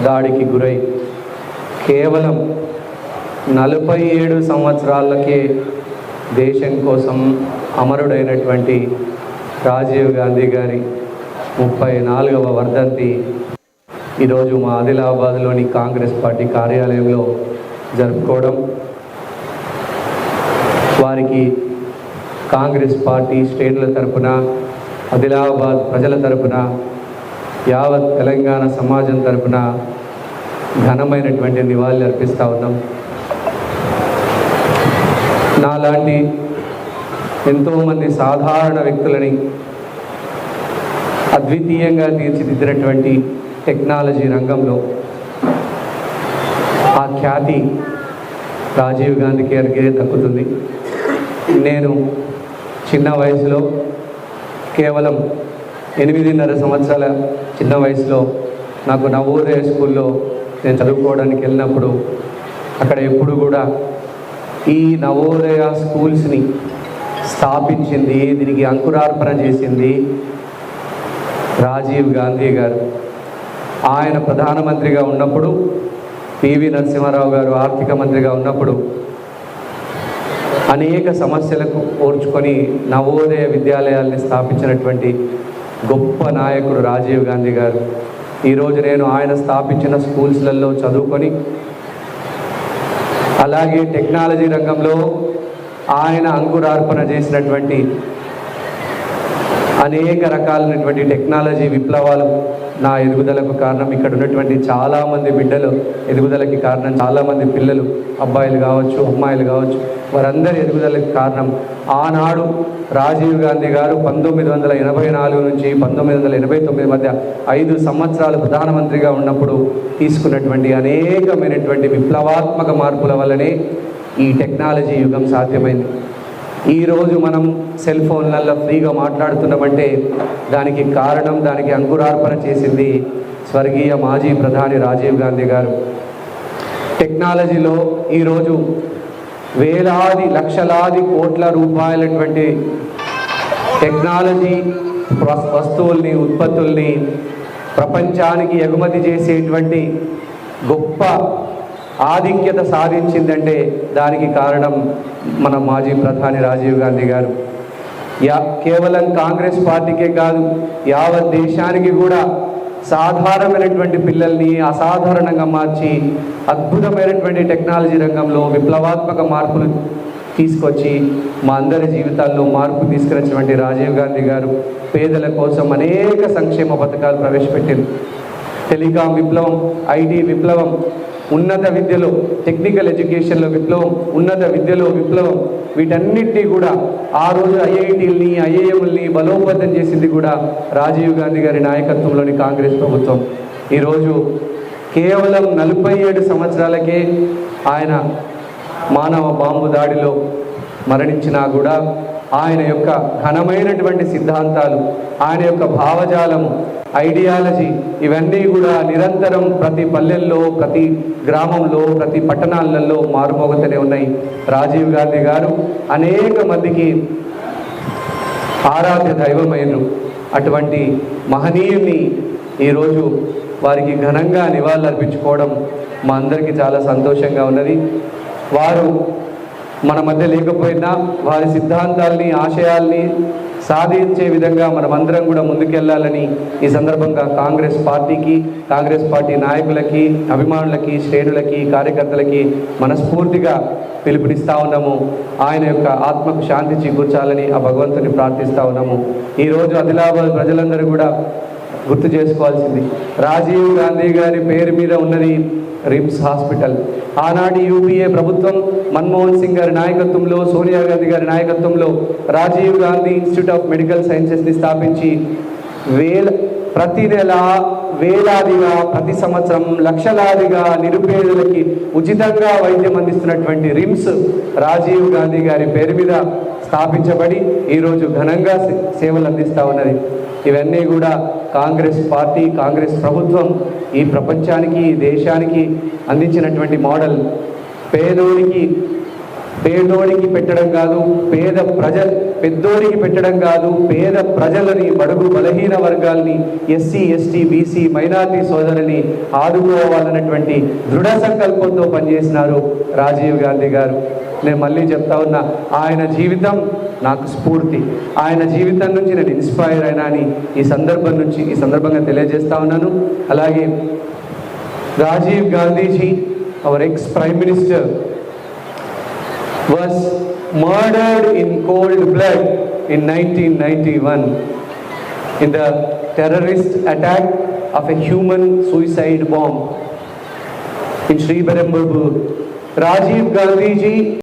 దాడికి గురై కేవలం 47 సంవత్సరాలకే దేశం కోసం అమరుడైనటువంటి రాజీవ్ గాంధీ గారి 34వ వర్ధంతి ఈరోజు మా ఆదిలాబాద్లోని కాంగ్రెస్ పార్టీ కార్యాలయంలో జరుపుకోవడం, వారికి కాంగ్రెస్ పార్టీ శ్రేణుల తరపున, ఆదిలాబాద్ ప్రజల తరపున, యావత్ తెలంగాణ సమాజం తరపున ఘనమైనటువంటి నివాళులు అర్పిస్తూ ఉన్నాం. నాలాంటి ఎంతోమంది సాధారణ వ్యక్తులని అద్వితీయంగా తీర్చిదిద్దినటువంటి టెక్నాలజీ రంగంలో ఆ ఖ్యాతి రాజీవ్ గాంధీ గారికి దక్కుతుంది. నేను చిన్న వయసులో, కేవలం 8.5 సంవత్సరాల చిన్న వయసులో నాకు నవోదయ స్కూల్లో నేను చదువుకోవడానికి వెళ్ళినప్పుడు అక్కడ ఎప్పుడు కూడా ఈ నవోదయ స్కూల్స్ని స్థాపించింది, దీనికి అంకురార్పణ చేసింది రాజీవ్ గాంధీ గారు. ఆయన ప్రధానమంత్రిగా ఉన్నప్పుడు, పివి నరసింహారావు గారు ఆర్థిక మంత్రిగా ఉన్నప్పుడు అనేక సమస్యలకు ఓర్చుకొని నవోదయ విద్యాలయాల్ని స్థాపించినటువంటి గొప్ప నాయకుడు రాజీవ్ గాంధీ గారు. ఈరోజు నేను ఆయన స్థాపించిన స్కూల్స్లలో చదువుకొని, అలాగే టెక్నాలజీ రంగంలో ఆయన అంకురార్పణ చేసినటువంటి అనేక రకాలైనటువంటి టెక్నాలజీ విప్లవాలు నా ఎదుగుదలకు కారణం. ఇక్కడ ఉన్నటువంటి చాలామంది బిడ్డలు ఎదుగుదలకి కారణం, చాలామంది పిల్లలు, అబ్బాయిలు కావచ్చు, అమ్మాయిలు కావచ్చు, వారందరి ఎదుగుదలకి కారణం ఆనాడు రాజీవ్ గాంధీ గారు 1984 నుంచి 1989 మధ్య 5 సంవత్సరాలు ప్రధానమంత్రిగా ఉన్నప్పుడు తీసుకున్నటువంటి అనేకమైనటువంటి విప్లవాత్మక మార్పుల వల్లనే ఈ టెక్నాలజీ యుగం సాధ్యమైంది. ఈరోజు మనం సెల్ ఫోన్లలో ఫ్రీగా మాట్లాడుతున్నామంటే దానికి కారణం, దానికి అంకురార్పణ చేసింది స్వర్గీయ మాజీ ప్రధాని రాజీవ్ గాంధీ గారు. టెక్నాలజీలో ఈరోజు వేలాది లక్షలాది కోట్ల రూపాయలటువంటి టెక్నాలజీ వస్తువుల్ని, ఉత్పత్తుల్ని ప్రపంచానికి ఎగుమతి చేసేటువంటి గొప్ప ఆధిక్యత సాధించిందంటే దానికి కారణం మన మాజీ ప్రధాని రాజీవ్ గాంధీ గారు. కేవలం కాంగ్రెస్ పార్టీకే కాదు, యావత్ దేశానికి కూడా సాధారణమైనటువంటి పిల్లల్ని అసాధారణంగా మార్చి అద్భుతమైనటువంటి టెక్నాలజీ రంగంలో విప్లవాత్మక మార్పులు తీసుకొచ్చి మా అందరి జీవితాల్లో మార్పు తీసుకురచ్చినటువంటి రాజీవ్ గాంధీ గారు పేదల కోసం అనేక సంక్షేమ పథకాలు ప్రవేశపెట్టారు. టెలికాం విప్లవం, ఐటీ విప్లవం, ఉన్నత విద్యలో టెక్నికల్ ఎడ్యుకేషన్లో విప్లవం, ఉన్నత విద్యలో విప్లవం, వీటన్నిటినీ కూడా ఆ రోజు ఐఐటీల్ని, ఐఐఎంల్ని బలోపేతం చేసింది కూడా రాజీవ్ గాంధీ గారి నాయకత్వంలోని కాంగ్రెస్ ప్రభుత్వం. ఈరోజు కేవలం 47 సంవత్సరాలకే ఆయన మానవ బాంబు దాడిలో మరణించినా కూడా ఆయన యొక్క ఘనమైనటువంటి సిద్ధాంతాలు, ఆయన యొక్క భావజాలము, ఐడియాలజీ ఇవన్నీ కూడా నిరంతరం ప్రతి పల్లెల్లో, ప్రతి గ్రామంలో, ప్రతి పట్టణాలలో మారుమోగుతూనే ఉన్నాయి. రాజీవ్ గాంధీ గారు అనేక మందికి ఆరాధ్య దైవమైనరు. అటువంటి మహనీయుని ఈరోజు వారికి ఘనంగా నివాళులు అర్పించుకోవడం మా అందరికీ చాలా సంతోషంగా ఉన్నది. వారు మన మధ్య లేకపోయినా వారి సిద్ధాంతాల్ని, ఆశయాల్ని సాధించే విధంగా మనమందరం కూడా ముందుకెళ్లాలని ఈ సందర్భంగా కాంగ్రెస్ పార్టీకి, కాంగ్రెస్ పార్టీ నాయకులకి, అభిమానులకి, శ్రేణులకి, కార్యకర్తలకి మనస్ఫూర్తిగా పిలుపునిస్తూ ఉన్నాము. ఆయన యొక్క ఆత్మకు శాంతి చేకూర్చాలని ఆ భగవంతుని ప్రార్థిస్తూ ఉన్నాము. ఈరోజు ఆదిలాబాద్ ప్రజలందరూ కూడా గుర్తు చేసుకోవాల్సింది, రాజీవ్ గాంధీ గారి పేరు మీద ఉన్నది రిమ్స్ హాస్పిటల్. ఆనాటి యూపీఏ ప్రభుత్వం మన్మోహన్ సింగ్ గారి నాయకత్వంలో, సోనియా గాంధీ గారి నాయకత్వంలో Rajiv Gandhi institute of medical సైన్సెస్ని స్థాపించి ప్రతి నెల వేలాదిగా, ప్రతి సంవత్సరం లక్షలాదిగా నిరుపేదలకి ఉచితంగా వైద్యం అందిస్తున్నటువంటి రిమ్స్ రాజీవ్ గాంధీ గారి పేరు మీద స్థాపించబడి ఈరోజు ఘనంగా సేవలు అందిస్తూ ఉన్నది. ఇవన్నీ కూడా కాంగ్రెస్ పార్టీ, కాంగ్రెస్ ప్రభుత్వం ఈ ప్రపంచానికి, ఈ దేశానికి అందించినటువంటి మోడల్. పేదోడికి పేదోడికి పెట్టడం కాదు, పెద్దోడికి పెట్టడం కాదు, పేద ప్రజలని, బడుగు బలహీన వర్గాల్ని, ఎస్సీ ఎస్టీ బీసీ మైనారిటీ సోదరుని ఆదుకోవాలన్నటువంటి దృఢ సంకల్పంతో పనిచేసినారు రాజీవ్ గాంధీ గారు. నేను మళ్ళీ చెప్తా ఉన్నా, ఆయన జీవితం నాకు స్ఫూర్తి. ఆయన జీవితం నుంచి నేను ఇన్స్పైర్ అయినా అని ఈ సందర్భంగా తెలియజేస్తా ఉన్నాను. అలాగే Rajiv Gandhiji, our ex prime minister, was murdered in cold blood in 1991 in the terrorist attack of a human suicide bomb in Sri Perumbudur. Rajiv Gandhi ji